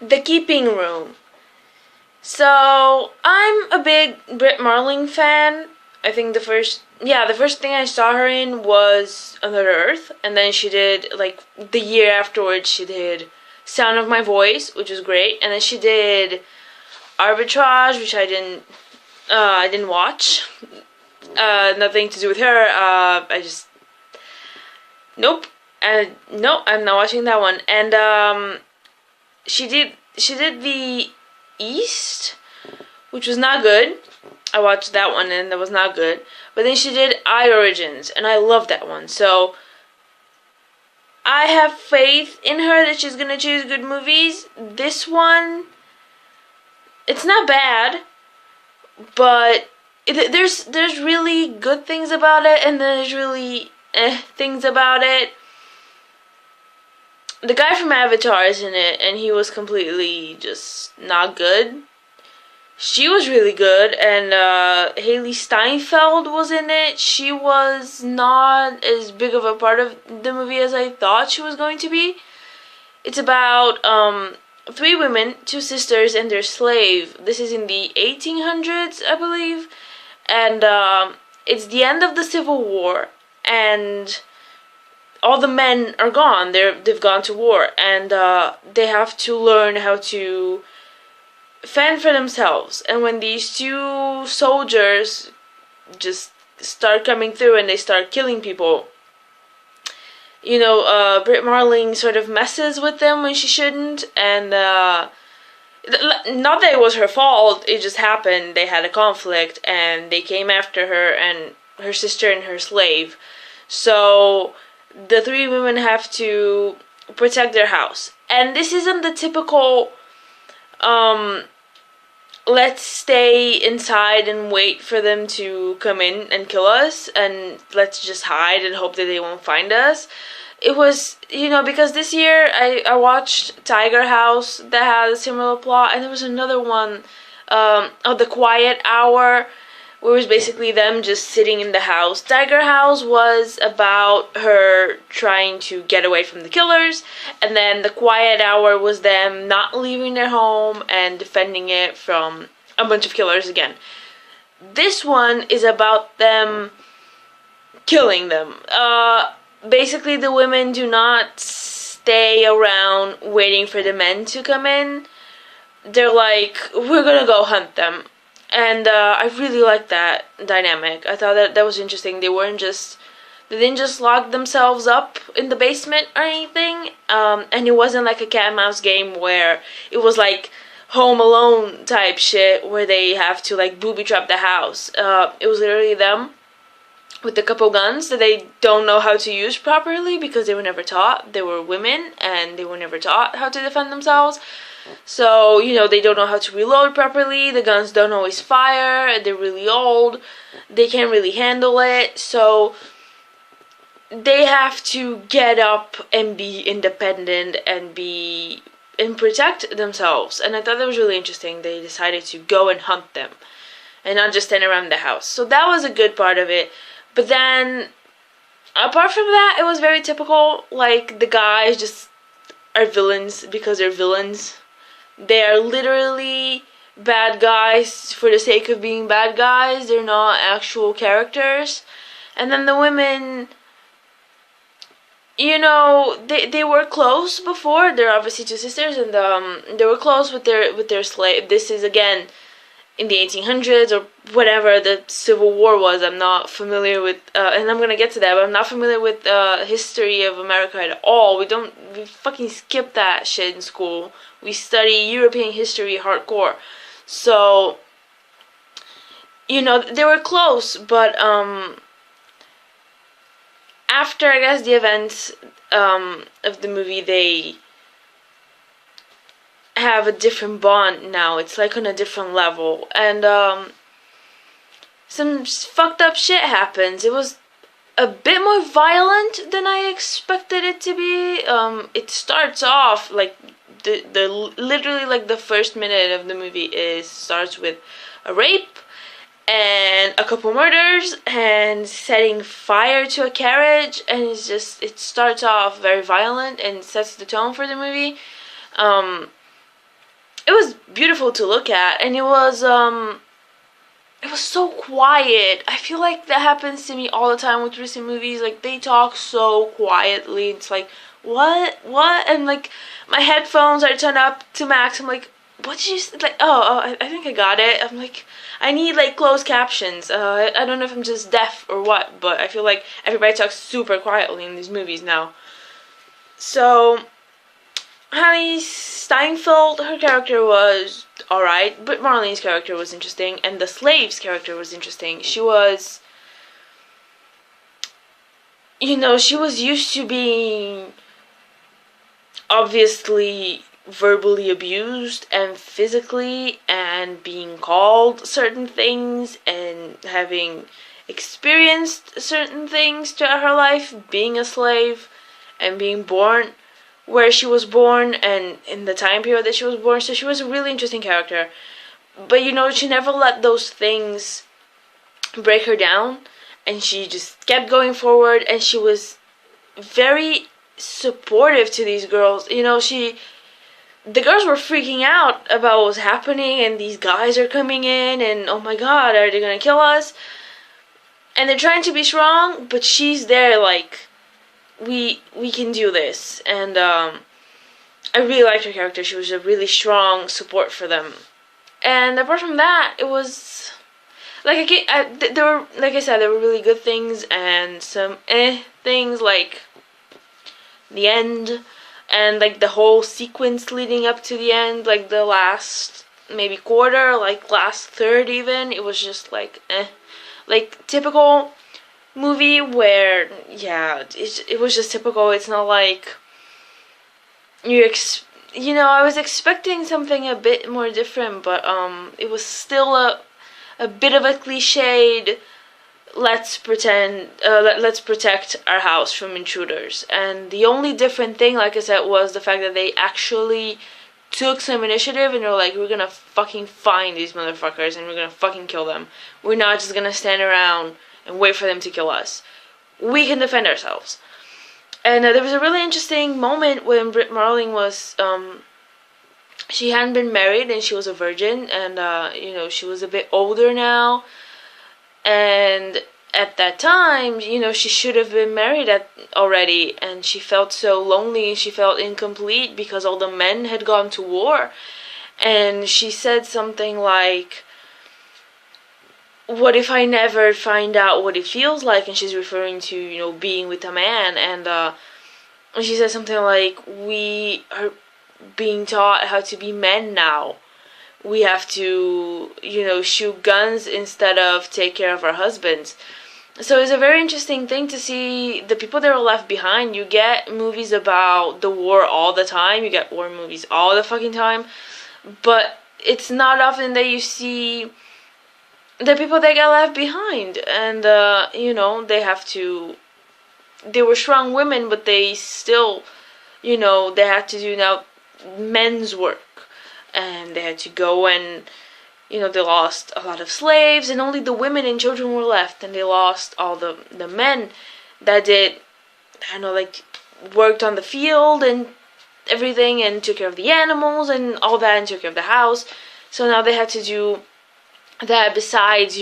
The Keeping Room. So I'm a big Brit Marling fan. I think the first thing I saw her in was Another Earth, and then she did like the year afterwards. She did Sound of My Voice, which was great, and then she did Arbitrage, which I didn't watch. Nothing to do with her. I just nope. No, I'm not watching that one. And she did the East, which was not good. I watched that one and that was not good. But then she did I Origins, and I love that one. So I have faith in her that she's gonna choose good movies. This one, it's not bad, but there's really good things about it, and there's really things about it. The guy from Avatar is in it, and he was completely just not good. She was really good, and Haley Steinfeld was in it. She was not as big of a part of the movie as I thought she was going to be. It's about three women, two sisters, and their slave. This is in the 1800s, I believe, and it's the end of the Civil War, and all the men are gone. They've gone to war, and they have to learn how to fend for themselves. And when these two soldiers just start coming through and they start killing people, Brit Marling sort of messes with them when she shouldn't, and not that it was her fault, it just happened. They had a conflict, and they came after her and her sister and her slave. So the three women have to protect their house. And this isn't the typical, let's stay inside and wait for them to come in and kill us, and let's just hide and hope that they won't find us. It was, because this year I watched Tiger House that had a similar plot, and there was another one, The Quiet Hour, where it was basically them just sitting in the house. Tiger House was about her trying to get away from the killers, and then The Quiet Hour was them not leaving their home and defending it from a bunch of killers again. This one is about them killing them. Basically, the women do not stay around waiting for the men to come in. They're like, we're gonna go hunt them. And I really liked that dynamic. I thought that was interesting. They didn't just lock themselves up in the basement or anything. And it wasn't like a cat and mouse game where it was like Home Alone type shit where they have to like booby trap the house. It was literally them with a couple guns that they don't know how to use properly because they were never taught. They were women and they were never taught how to defend themselves. So, they don't know how to reload properly. The guns don't always fire. They're really old. They can't really handle it. So they have to get up and be independent and protect themselves. And I thought that was really interesting. They decided to go and hunt them and not just stand around the house. So that was a good part of it. But then, apart from that, it was very typical. Like, the guys just are villains because they're villains. They are literally bad guys for the sake of being bad guys. They're not actual characters. And then the women, they were close before. They're obviously two sisters, and they were close with their slave. This is again in the 1800s or whatever the Civil War was. I'm not familiar with, and I'm gonna get to that, but I'm not familiar with the history of America at all. We fucking skip that shit in school. We study European history hardcore. So, they were close, but after, I guess, the events of the movie, they have a different bond now. It's like on a different level, and some fucked up shit happens. It was a bit more violent than I expected it to be. It starts off like the literally like the first minute of the movie starts with a rape and a couple murders and setting fire to a carriage, and it starts off very violent and sets the tone for the movie. it was beautiful to look at, and it was so quiet. I feel like that happens to me all the time with recent movies. Like, they talk so quietly. It's like, what? And like, my headphones are turned up to max. I'm like, what did you say? Like, I think I got it. I'm like, I need like closed captions. I don't know if I'm just deaf or what, but I feel like everybody talks super quietly in these movies now. So, Hallie Steinfeld, her character was alright, but Marlene's character was interesting, and the slave's character was interesting. She was, she was used to being obviously verbally abused and physically, and being called certain things, and having experienced certain things throughout her life, being a slave and being born where she was born and in the time period that she was born. So she was a really interesting character. But she never let those things break her down, and she just kept going forward, and she was very supportive to these girls. The girls were freaking out about what was happening, and these guys are coming in, and oh my god, are they gonna kill us? And they're trying to be strong, but she's there like, we can do this. And I really liked her character. She was a really strong support for them. And apart from that, it was like, there were, like I said, there were really good things and some things, like the end and like the whole sequence leading up to the end, like the last maybe quarter, like last third even. It was just like like typical movie where, yeah, it was just typical. It's not like I was expecting something a bit more different, but it was still a bit of a cliched, let's protect our house from intruders. And the only different thing, like I said, was the fact that they actually took some initiative, and they're like, we're gonna fucking find these motherfuckers, and we're gonna fucking kill them. We're not just gonna stand around and wait for them to kill us. We can defend ourselves. And there was a really interesting moment when Brit Marling was, she hadn't been married, and she was a virgin, and, she was a bit older now, and at that time, she should have been married already, and she felt so lonely, and she felt incomplete because all the men had gone to war. And she said something like, what if I never find out what it feels like? And she's referring to, being with a man. And she said something like, we are being taught how to be men now. We have to, shoot guns instead of take care of our husbands. So it's a very interesting thing to see the people that are left behind. You get movies about the war all the time. You get war movies all the fucking time. But it's not often that you see the people that get left behind, and they were strong women, but they still, they had to do now men's work, and they had to go, and they lost a lot of slaves, and only the women and children were left, and they lost all the men that did, worked on the field and everything, and took care of the animals and all that, and took care of the house. So now they had to do that besides,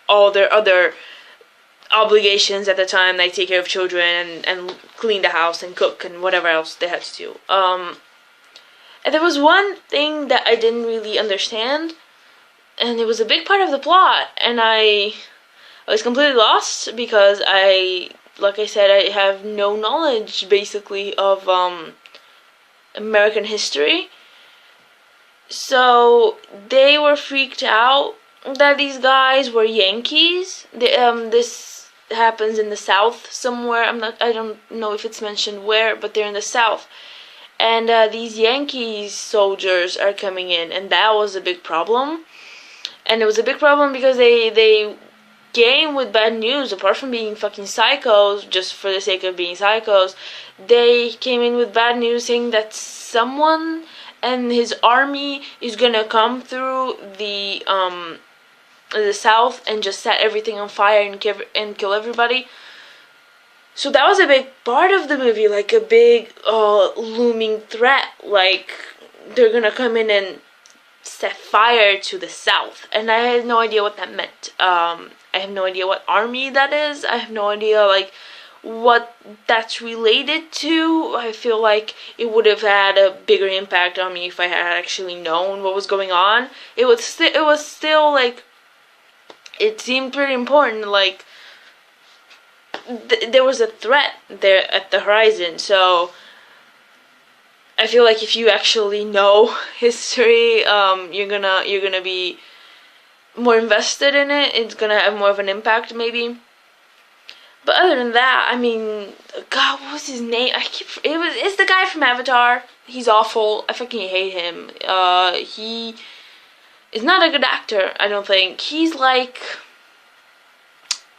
all their other obligations at the time, like take care of children and clean the house and cook and whatever else they had to do. And there was one thing that I didn't really understand, and it was a big part of the plot, and I was completely lost because like I said, I have no knowledge basically of American history. So they were freaked out that these guys were Yankees. This happens in the South somewhere. I don't know if it's mentioned where, but they're in the South. And these Yankees soldiers are coming in, and that was a big problem. And it was a big problem because they came with bad news. Apart from being fucking psychos, just for the sake of being psychos, they came in with bad news saying that someone and his army is gonna come through the South and just set everything on fire and kill everybody. So that was a big part of the movie, like a big looming threat, like they're gonna come in and set fire to the south, and I had no idea what that meant. I have no idea what army that is. I have no idea like what that's related to. I feel like it would have had a bigger impact on me if I had actually known what was going on. It was still like, it seemed pretty important. Like there was a threat there at the horizon, so I feel like if you actually know history, you're gonna be more invested in it. It's gonna have more of an impact, maybe. But other than that, I mean, God, what was his name? It's the guy from Avatar. He's awful. I fucking hate him. He is not a good actor, I don't think. He's like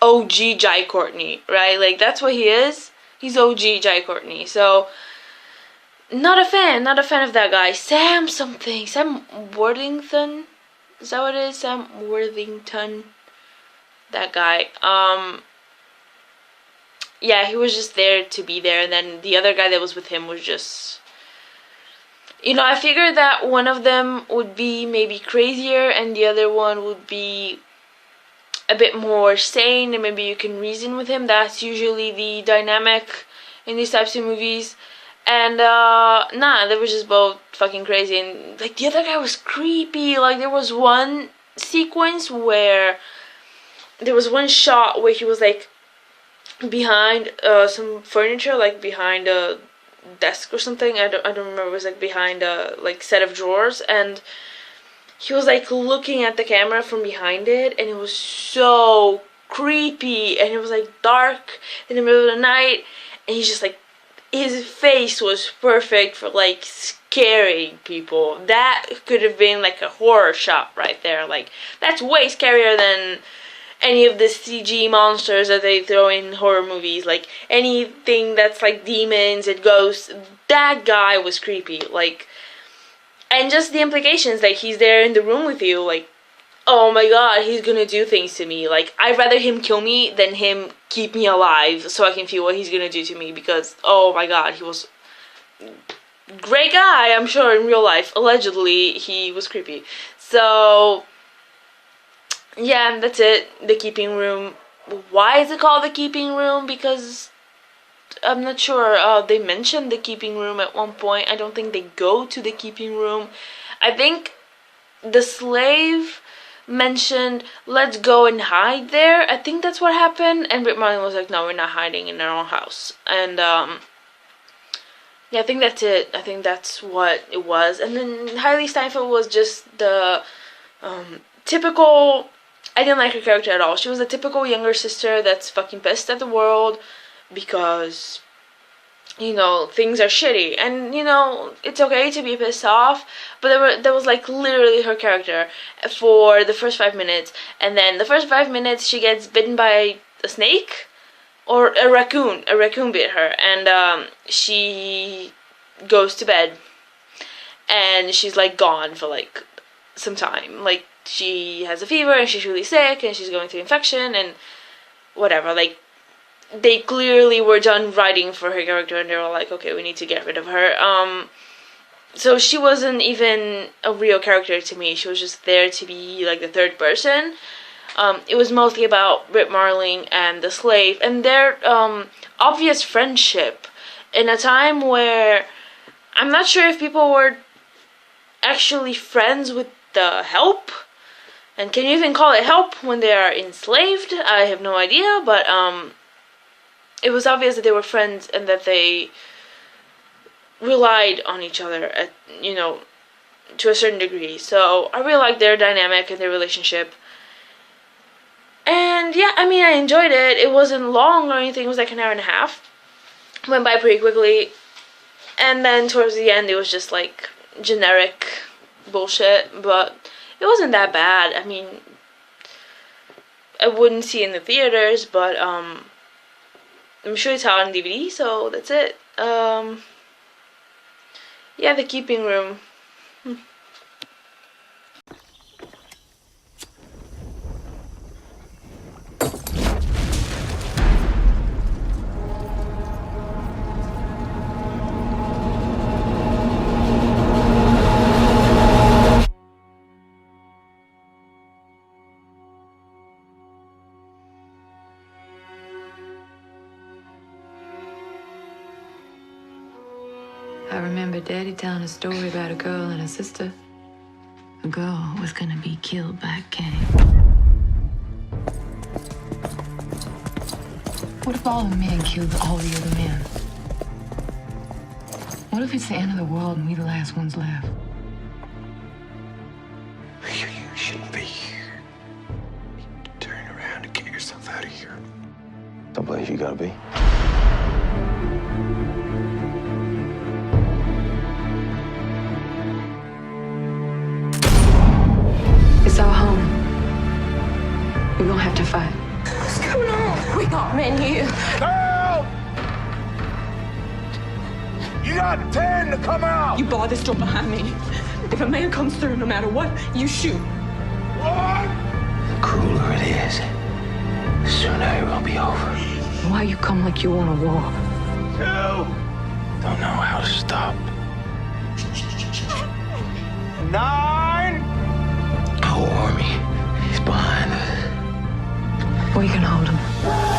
OG Jai Courtney, right? Like that's what he is. He's OG Jai Courtney. So not a fan of that guy. Sam Worthington. Is that what it is? Sam Worthington. That guy. Yeah, he was just there to be there, and then the other guy that was with him was just, I figured that one of them would be maybe crazier and the other one would be a bit more sane, and maybe you can reason with him. That's usually the dynamic in these types of movies. And nah, they were just both fucking crazy, and like the other guy was creepy. Like there was one sequence where there was one shot where he was like behind some furniture, like behind a desk or something. I don't remember. It was like behind a like set of drawers, and he was like looking at the camera from behind it, and it was so creepy, and it was like dark in the middle of the night, and he's just like, his face was perfect for like scaring people. That could have been like a horror shot right there. Like that's way scarier than any of the CG monsters that they throw in horror movies. Like anything that's like demons and ghosts. That guy was creepy. Like, and just the implications, like he's there in the room with you, like, oh my god, he's gonna do things to me. Like, I'd rather him kill me than him keep me alive so I can feel what he's gonna do to me, because, oh my god, he was great guy, I'm sure, in real life. Allegedly, he was creepy. So, yeah, that's it. The Keeping Room. Why is it called The Keeping Room? Because I'm not sure. They mentioned The Keeping Room at one point. I don't think they go to The Keeping Room. I think the slave mentioned, let's go and hide there. I think that's what happened. And Brit Marlin was like, no, we're not hiding in our own house. And yeah, I think that's it. I think that's what it was. And then Hailey Steinfeld was just the typical, I didn't like her character at all. She was a typical younger sister that's fucking pissed at the world because, things are shitty. And, it's okay to be pissed off, but there was like literally her character for the first 5 minutes. And then the first 5 minutes she gets bitten by a snake or a raccoon. A raccoon bit her, and she goes to bed. And she's like gone for like some time. Like, she has a fever and she's really sick and she's going through infection and whatever. Like, they clearly were done writing for her character and they were like, okay, we need to get rid of her. So she wasn't even a real character to me. She was just there to be like the third person. It was mostly about Brit Marling and the slave and their obvious friendship in a time where I'm not sure if people were actually friends with the help. And can you even call it help when they are enslaved? I have no idea, but it was obvious that they were friends and that they relied on each other at, to a certain degree. So I really liked their dynamic and their relationship. And yeah, I mean, I enjoyed it. It wasn't long or anything. It was like an hour and a half. Went by pretty quickly. And then towards the end, it was just like generic bullshit, but it wasn't that bad. I mean, I wouldn't see it in the theaters, but I'm sure it's out on DVD, so that's it. Yeah, The Keeping Room. daddy telling a story about a girl and a sister. The girl was gonna be killed by a gang. What if all the men killed all the other men? What if it's the end of the world and we the last ones left? You shouldn't be here. Turn around and get yourself out of here. Someplace you gotta be. It's our home. We're gonna have to fight. What's going on? We got men here. Girl! You got 10 to come out! You bar this door behind me. If a man comes through, no matter what, you shoot. One! The crueler it is, the sooner it will be over. Why you come like you want a war? 2! Don't know how to stop. 9! Our army is behind us. We can hold him.